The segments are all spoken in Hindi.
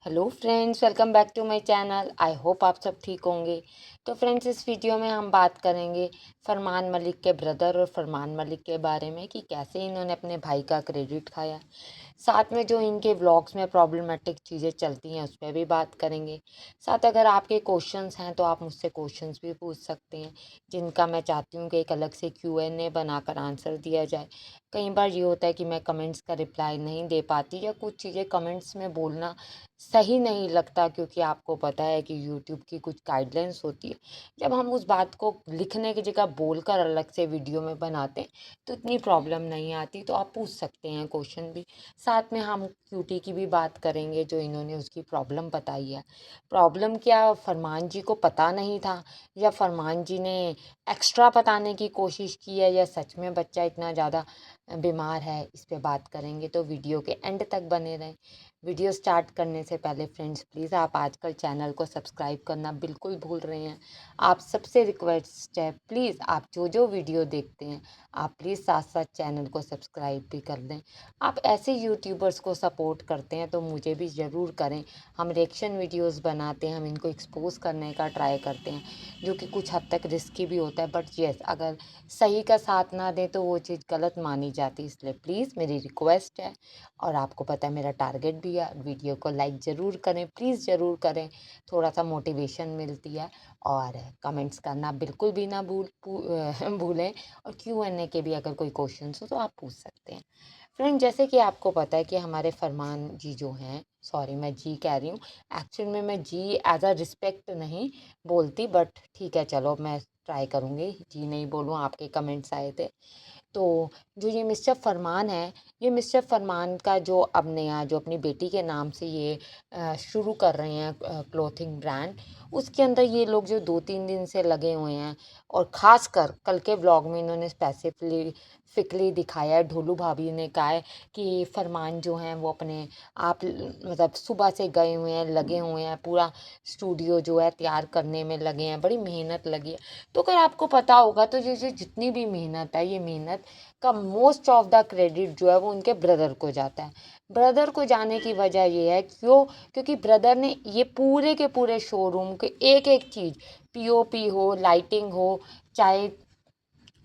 Hello friends, welcome back to my channel. I hope आप सब ठीक होंगे। तो फ्रेंड्स, इस वीडियो में हम बात करेंगे फरमान मलिक के ब्रदर और फरमान मलिक के बारे में कि कैसे इन्होंने अपने भाई का क्रेडिट खाया। साथ में जो इनके व्लॉग्स में प्रॉब्लमेटिक चीज़ें चलती हैं उस पर भी बात करेंगे। साथ अगर आपके क्वेश्चंस हैं तो आप मुझसे क्वेश्चंस भी पूछ सकते हैं, जिनका मैं चाहती हूँ कि एक अलग से Q&A बनाकर आंसर दिया जाए। कई बार ये होता है कि मैं कमेंट्स का रिप्लाई नहीं दे पाती या कुछ चीज़ें कमेंट्स में बोलना सही नहीं लगता, क्योंकि आपको पता है कि यूट्यूब की कुछ गाइडलाइंस होती है। जब हम उस बात को लिखने की जगह बोलकर अलग से वीडियो में बनाते हैं तो इतनी प्रॉब्लम नहीं आती, तो आप पूछ सकते हैं क्वेश्चन भी। साथ में हम क्यूटी की भी बात करेंगे, जो इन्होंने उसकी प्रॉब्लम बताई है। प्रॉब्लम क्या फरमान जी को पता नहीं था, या फरमान जी ने एक्स्ट्रा बताने की कोशिश की है, या सच में बच्चा इतना ज़्यादा बीमार है, इस पे बात करेंगे। तो वीडियो के एंड तक बने रहें। वीडियो स्टार्ट करने से पहले फ्रेंड्स, प्लीज़ आप आजकल चैनल को सब्सक्राइब करना बिल्कुल भूल रहे हैं। आप सबसे रिक्वेस्ट है, प्लीज़ आप जो जो वीडियो देखते हैं आप प्लीज़ साथ साथ चैनल को सब्सक्राइब भी कर दें। आप ऐसे यूट्यूबर्स को सपोर्ट करते हैं तो मुझे भी ज़रूर करें। हम रिएक्शन वीडियोस बनाते हैं, हम इनको एक्सपोज करने का ट्राई करते हैं, जो कि कुछ हद तक रिस्की भी होता है। बट येस, अगर सही का साथ ना दें तो वो चीज़ गलत मानी जाती है। इसलिए प्लीज़ मेरी रिक्वेस्ट है, और आपको पता है मेरा टारगेट भी है, वीडियो को लाइक ज़रूर करें, प्लीज़ ज़रूर करें। थोड़ा सा मोटिवेशन मिलती है। और कमेंट्स करना बिल्कुल भी ना भूलें। और Q&A के भी अगर कोई क्वेश्चंस हो तो आप पूछ सकते हैं। फ्रेंड, जैसे कि आपको पता है कि हमारे फरमान जी जो हैं, सॉरी मैं जी कह रही हूँ, एक्चुअल में मैं जी एज अ रिस्पेक्ट नहीं बोलती, बट ठीक है चलो मैं ट्राई करूँगी जी नहीं बोलूँ, आपके कमेंट्स आए थे। तो जो ये मिस्टर फरमान है, ये मिस्टर फरमान का जो अब नया जो अपनी बेटी के नाम से ये शुरू कर रहे हैं क्लोथिंग ब्रांड, उसके अंदर ये लोग जो 2-3 दिन से लगे हुए हैं। और ख़ासकर कल के ब्लॉग में इन्होंने स्पेसिफिकली दिखाया है, ढोलू भाभी ने कहा है कि फरमान जो हैं वो अपने आप मतलब सुबह से गए हुए हैं, लगे हुए हैं, पूरा स्टूडियो जो है तैयार करने में लगे हैं, बड़ी मेहनत लगी है। तो अगर आपको पता होगा तो ये जितनी भी मेहनत है, ये मेहनत का मोस्ट ऑफ द क्रेडिट जो है वो उनके ब्रदर को जाता है। ब्रदर को जाने की वजह ये है क्योंकि ब्रदर ने ये पूरे के पूरे शोरूम के एक एक चीज़, पीओपी हो, लाइटिंग हो, चाहे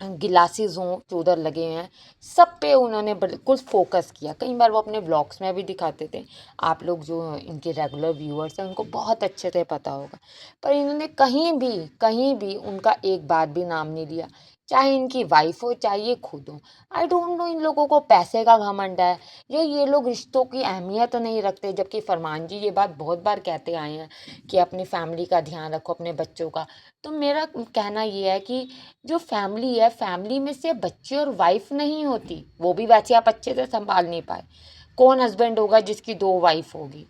गिलासेस हों जो उधर लगे हैं, सब पे उन्होंने बिल्कुल फोकस किया। कई बार वो अपने ब्लॉग्स में भी दिखाते थे। आप लोग जो इनके रेगुलर व्यूअर्स हैं उनको बहुत अच्छे से पता होगा। पर इन्होंने कहीं भी उनका एक बात भी नाम नहीं लिया, चाहे इनकी वाइफ हो चाहे ये खुद हो। आई डोंट नो इन लोगों को पैसे का घमंड है, या ये लोग रिश्तों की अहमियत नहीं रखते। जबकि फरमान जी ये बात बहुत बार कहते आए हैं कि अपनी फैमिली का ध्यान रखो, अपने बच्चों का। तो मेरा कहना ये है कि जो फैमिली है, फैमिली में से बच्चे और वाइफ नहीं होती, वो भी वैसे आप अच्छे से संभाल नहीं पाए। कौन हस्बैंड होगा जिसकी 2 वाइफ होगी?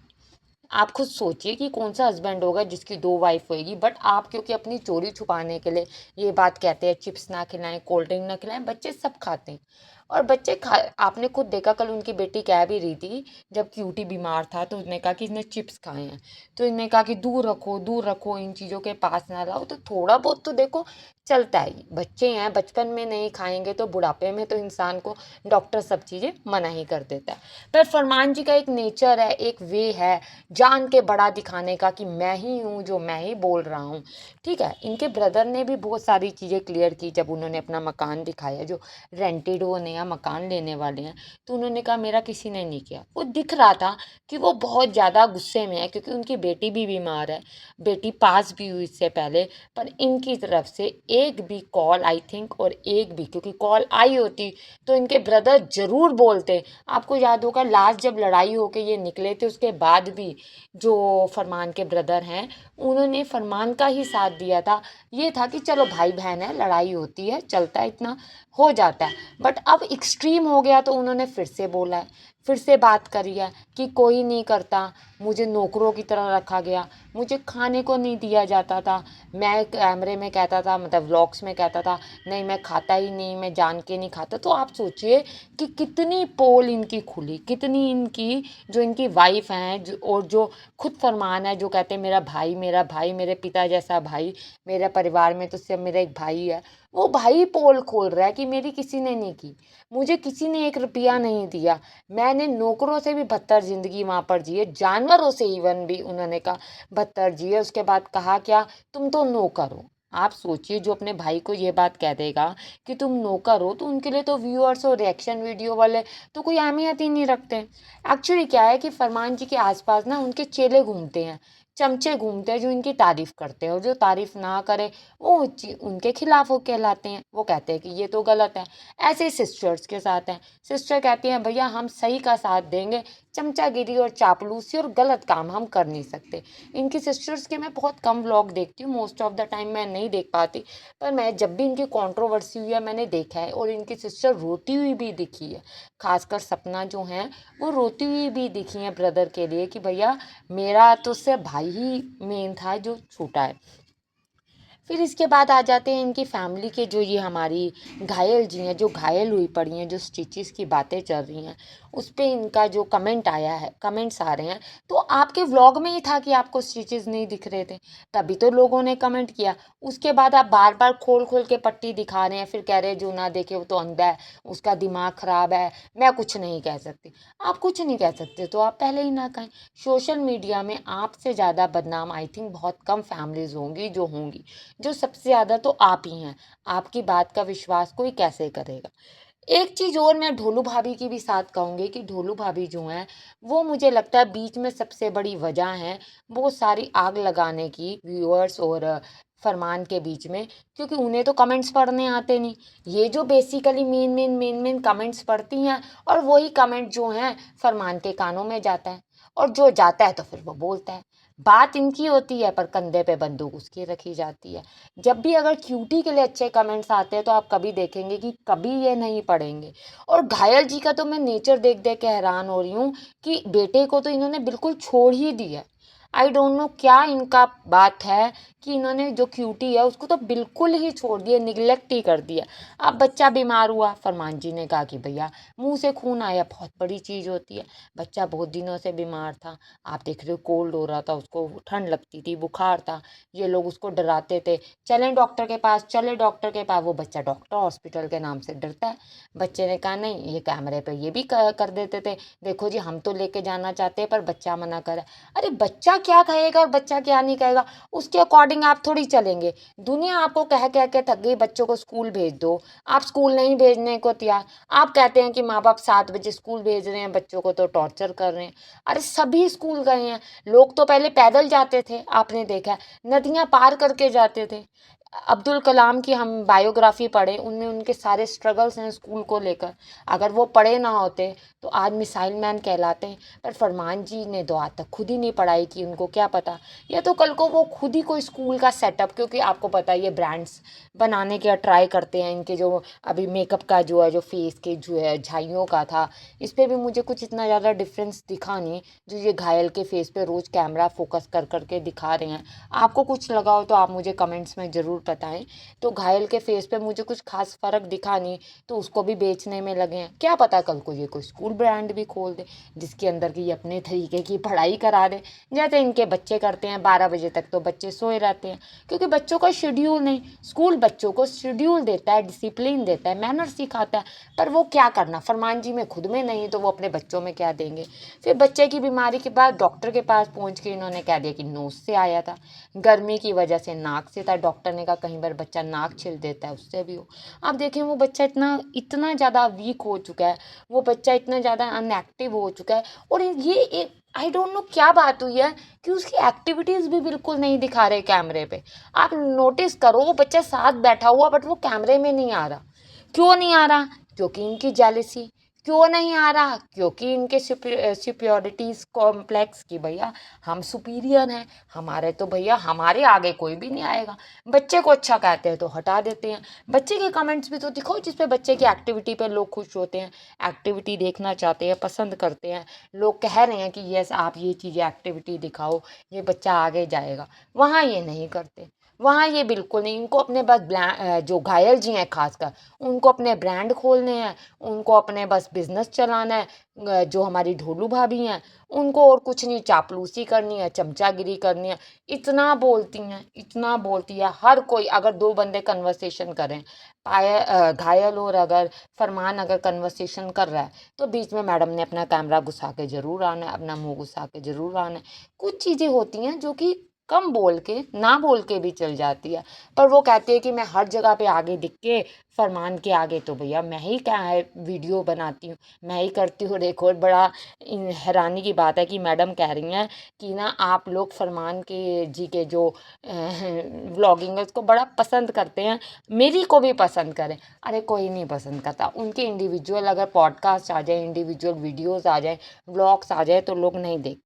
आप खुद सोचिए कि कौन सा हस्बैंड होगा जिसकी 2 वाइफ होगी। बट आप क्योंकि अपनी चोरी छुपाने के लिए ये बात कहते हैं, चिप्स ना खिलाएं, कोल्ड ड्रिंक ना खिलाएं, बच्चे सब खाते हैं। और बच्चे खा, आपने खुद देखा, कल उनकी बेटी कह भी रही थी, जब क्यूटी बीमार था तो उसने कहा कि इसने चिप्स खाए हैं। तो इन्होंने कहा कि दूर रखो, इन चीज़ों के पास ना लाओ। तो थोड़ा बहुत तो देखो चलता है। बच्चे हैं, बचपन में नहीं खाएंगे तो बुढ़ापे में तो इंसान को डॉक्टर सब चीज़ें मना ही कर देता है। पर फरमान जी का एक नेचर है, एक वे है जान के बड़ा दिखाने का, कि मैं ही हूँ जो मैं ही बोल रहा हूँ। ठीक है, इनके ब्रदर ने भी बहुत सारी चीज़ें क्लियर की जब उन्होंने अपना मकान दिखाया, जो रेंटेड वो नया मकान लेने वाले हैं। तो उन्होंने कहा मेरा किसी ने नहीं किया। वो दिख रहा था कि वो बहुत ज़्यादा गुस्से में है, क्योंकि उनकी बेटी भी बीमार है, बेटी पास भी हुई इससे पहले। पर इनकी तरफ से एक भी कॉल आई थिंक, और एक भी क्योंकि कॉल आई होती तो इनके ब्रदर ज़रूर बोलते। आपको याद होगा लास्ट जब लड़ाई होके ये निकले थे, उसके बाद भी जो फरमान के ब्रदर हैं उन्होंने फरमान का ही साथ दिया था। ये था कि चलो भाई बहन है, लड़ाई होती है, चलता है, इतना हो जाता है। बट अब एक्सट्रीम हो गया तो उन्होंने फिर से बोला है, फिर से बात करी है कि कोई नहीं करता, मुझे नौकरों की तरह रखा गया, मुझे खाने को नहीं दिया जाता था। मैं कैमरे में कहता था, मतलब व्लॉग्स में कहता था नहीं मैं खाता ही नहीं, मैं जान के नहीं खाता। तो आप सोचिए कि कितनी पोल इनकी खुली, कितनी इनकी जो इनकी वाइफ हैं और जो खुद फरमान है जो कहते हैं मेरा भाई मेरे पिता जैसा भाई, मेरे परिवार में तो सिर्फ मेरा एक भाई है। वो भाई पोल खोल रहा है कि मेरी किसी ने नहीं की, मुझे किसी ने 1 रुपया नहीं दिया, मैं मैंने नौकरों से भी बदतर ज़िंदगी वहाँ पर जी है, जानवरों से इवन भी उन्होंने कहा बदतर जी है। उसके बाद कहा क्या, तुम तो नौकर हो। आप सोचिए, जो अपने भाई को ये बात कह देगा कि तुम नौकर हो, तो उनके लिए तो व्यूअर्स और रिएक्शन वीडियो वाले तो कोई अहमियत ही नहीं रखते। एक्चुअली क्या है कि फरमान जी के आसपास ना उनके चेले घूमते हैं, चमचे घूमते हैं जो इनकी तारीफ करते हैं, और जो तारीफ ना करे वो उनके खिलाफ वो कहलाते हैं। वो कहते हैं कि ये तो गलत है। ऐसे ही सिस्टर्स के साथ है। सिस्टर कहती हैं भैया हम सही का साथ देंगे, चमचागिरी और चापलूसी और गलत काम हम कर नहीं सकते। इनकी सिस्टर्स के मैं बहुत कम व्लॉग देखती हूँ, मोस्ट ऑफ द टाइम मैं नहीं देख पाती, पर मैं जब भी इनकी कंट्रोवर्सी हुई है मैंने देखा है, और इनकी सिस्टर रोती हुई भी दिखी है। खासकर सपना जो है वो रोती हुई भी दिखी है ब्रदर के लिए कि भैया मेरा तो सिर्फ भाई ही मेन था जो छूटा है। फिर इसके बाद आ जाते हैं इनकी फैमिली के, जो ये हमारी घायल जी हैं, जो घायल हुई पड़ी हैं, जो स्टिचेस की बातें चल रही हैं, उस पे इनका जो कमेंट आया है, कमेंट्स आ रहे हैं, तो आपके व्लॉग में ही था कि आपको स्टिचेस नहीं दिख रहे थे, तभी तो लोगों ने कमेंट किया। उसके बाद आप बार बार खोल खोल के पट्टी दिखा रहे हैं, फिर कह रहे हैं जो ना देखे वो तो अंधा है, उसका दिमाग खराब है, मैं कुछ नहीं कह सकती। आप कुछ नहीं कह सकते तो आप पहले ही ना कहें। सोशल मीडिया में आपसे ज़्यादा बदनाम आई थिंक बहुत कम फैमिलीज होंगी जो होंगी, जो सबसे ज़्यादा तो आप ही हैं। आपकी बात का विश्वास कोई कैसे करेगा। एक चीज़ और मैं ढोलू भाभी की भी साथ कहूँगी कि ढोलू भाभी जो हैं वो मुझे लगता है बीच में सबसे बड़ी वजह है वो सारी आग लगाने की व्यूअर्स और फरमान के बीच में, क्योंकि उन्हें तो कमेंट्स पढ़ने आते नहीं। ये जो बेसिकली मेन कमेंट्स पढ़ती हैं, और वही कमेंट जो हैं फरमान के कानों में जाता है, और जो जाता है तो फिर वो बोलता है। बात इनकी होती है पर कंधे पे बंदूक उसकी रखी जाती है। जब भी अगर क्यूटी के लिए अच्छे कमेंट्स आते हैं तो आप कभी देखेंगे कि कभी ये नहीं पढ़ेंगे। और घायल जी का तो मैं नेचर देख देख के हैरान हो रही हूँ कि बेटे को तो इन्होंने बिल्कुल छोड़ ही दिया। आई डोंट नो क्या इनका बात है कि इन्होंने जो क्यूटी है उसको तो बिल्कुल ही छोड़ दिया, निगलेक्ट ही कर दिया। अब बच्चा बीमार हुआ, फरमान जी ने कहा कि भैया मुंह से खून आया बहुत बड़ी चीज़ होती है। बच्चा बहुत दिनों से बीमार था, आप देख रहे हो कोल्ड हो रहा था, उसको ठंड लगती थी, बुखार था, ये लोग उसको डराते थे, चलें डॉक्टर के पास, चले डॉक्टर के पास। वो बच्चा डॉक्टर हॉस्पिटल के नाम से डरता है। बच्चे ने कहा नहीं, ये कैमरे पे ये भी कर देते थे, देखो जी हम तो लेके जाना चाहते हैं पर बच्चा मना करे। अरे बच्चा क्या कहेगा और बच्चा क्या नहीं कहेगा उसके अकॉर्डिंग आप थोड़ी चलेंगे। दुनिया आपको कह कह के थक गई बच्चों को स्कूल भेज दो, आप स्कूल नहीं भेजने को तैयार। आप कहते हैं कि माँ बाप 7 बजे स्कूल भेज रहे हैं, बच्चों को तो टॉर्चर कर रहे हैं। अरे सभी स्कूल गए हैं, लोग तो पहले पैदल जाते थे, आपने देखा है, नदियाँ पार करके जाते थे। अब्दुल कलाम की हम बायोग्राफी पढ़े, उनमें उनके सारे स्ट्रगल्स हैं स्कूल को लेकर। अगर वो पढ़े ना होते तो आज मिसाइल मैन कहलाते हैं। पर फरमान जी ने तो आज तक खुद ही नहीं पढ़ाई की, उनको क्या पता। या तो कल को वो खुद ही कोई स्कूल का सेटअप, क्योंकि आपको पता है ये ब्रांड्स बनाने का ट्राई करते हैं। इनके जो अभी मेकअप का जो है, जो फेस के जो है झाइयों का था, इस पर भी मुझे कुछ इतना ज़्यादा डिफरेंस दिखा नहीं जो ये घायल के फेस पे रोज़ कैमरा फोकस कर करके दिखा रहे हैं। आपको कुछ लगा हो तो आप मुझे कमेंट्स में ज़रूर बताएं। तो घायल के फेस पे मुझे कुछ खास फ़र्क दिखा नहीं, तो उसको भी बेचने में लगे हैं। क्या पता कल को ये कोई स्कूल ब्रांड भी खोल दे जिसके अंदर की अपने तरीके की पढ़ाई करा दे, जैसे इनके बच्चे करते हैं। 12 बजे तक तो बच्चे सोए रहते हैं, क्योंकि बच्चों का शेड्यूल नहीं। स्कूल बच्चों को शेड्यूल देता है, डिसिप्लिन देता है, मैनर सिखाता है, पर वो क्या करना, फरमान जी में खुद में नहीं तो वो अपने बच्चों में क्या देंगे। फिर बच्चे की बीमारी के बाद डॉक्टर के पास पहुंच के इन्होंने कह दिया कि नोज से आया था, गर्मी की वजह से नाक से था। डॉक्टर ने कहा कहीं बार बच्चा नाक छिल देता है उससे भी हो। आप देखें वो बच्चा इतना इतना ज़्यादा वीक हो चुका है, वो बच्चा इतना ज़्यादा अनएक्टिव हो चुका है। और ये एक आई डोंट नो क्या बात हुई है कि उसकी एक्टिविटीज़ भी बिल्कुल नहीं दिखा रहे कैमरे पे। आप नोटिस करो वो बच्चा साथ बैठा हुआ बट वो कैमरे में नहीं आ रहा। क्यों नहीं आ रहा? क्योंकि इनकी जेलसी। क्यों नहीं आ रहा? क्योंकि इनके सुपियोरिटीज़ कॉम्प्लेक्स की भैया हम सुपीरियर हैं, हमारे तो भैया हमारे आगे कोई भी नहीं आएगा। बच्चे को अच्छा कहते हैं तो हटा देते हैं। बच्चे के कमेंट्स भी तो दिखाओ जिसपे बच्चे की एक्टिविटी पे लोग खुश होते हैं, एक्टिविटी देखना चाहते हैं, पसंद करते हैं। लोग कह रहे हैं कि यस आप ये चीज़ें एक्टिविटी दिखाओ, ये बच्चा आगे जाएगा। वहाँ ये नहीं करते। वहाँ ये बिल्कुल नहीं, उनको अपने बस जो घायल जी हैं खासकर, उनको अपने ब्रांड खोलने हैं, उनको अपने बस बिजनेस चलाना है। जो हमारी ढोलू भाभी हैं, उनको और कुछ नहीं, चापलूसी करनी है, चमचागिरी करनी है। इतना बोलती हैं, इतना बोलती है। हर कोई अगर दो बंदे कन्वर्सेशन करें, घायल और अगर फरमान अगर कन्वर्सेशन कर रहा है, तो बीच में मैडम ने अपना कैमरा घुसा के जरूर आना है, अपना मुंह घुसा के जरूर आना है। कुछ चीजें होती हैं जो कि कम बोल के, ना बोल के भी चल जाती है, पर वो कहती है कि मैं हर जगह पे आगे दिख के, फरमान के आगे तो भैया मैं ही क्या है वीडियो बनाती हूँ, मैं ही करती हूँ रिकॉर्ड। बड़ा हैरानी की बात है कि मैडम कह रही हैं कि ना आप लोग फरमान के जी के जो व्लॉगिंग है उसको बड़ा पसंद करते हैं, मेरी को भी पसंद करें। अरे कोई नहीं पसंद करता, उनके इंडिविजुअल अगर पॉडकास्ट आ जाए, इंडिविजुअल वीडियोस आ जाए, व्लॉग्स आ जाए, तो लोग नहीं देखते।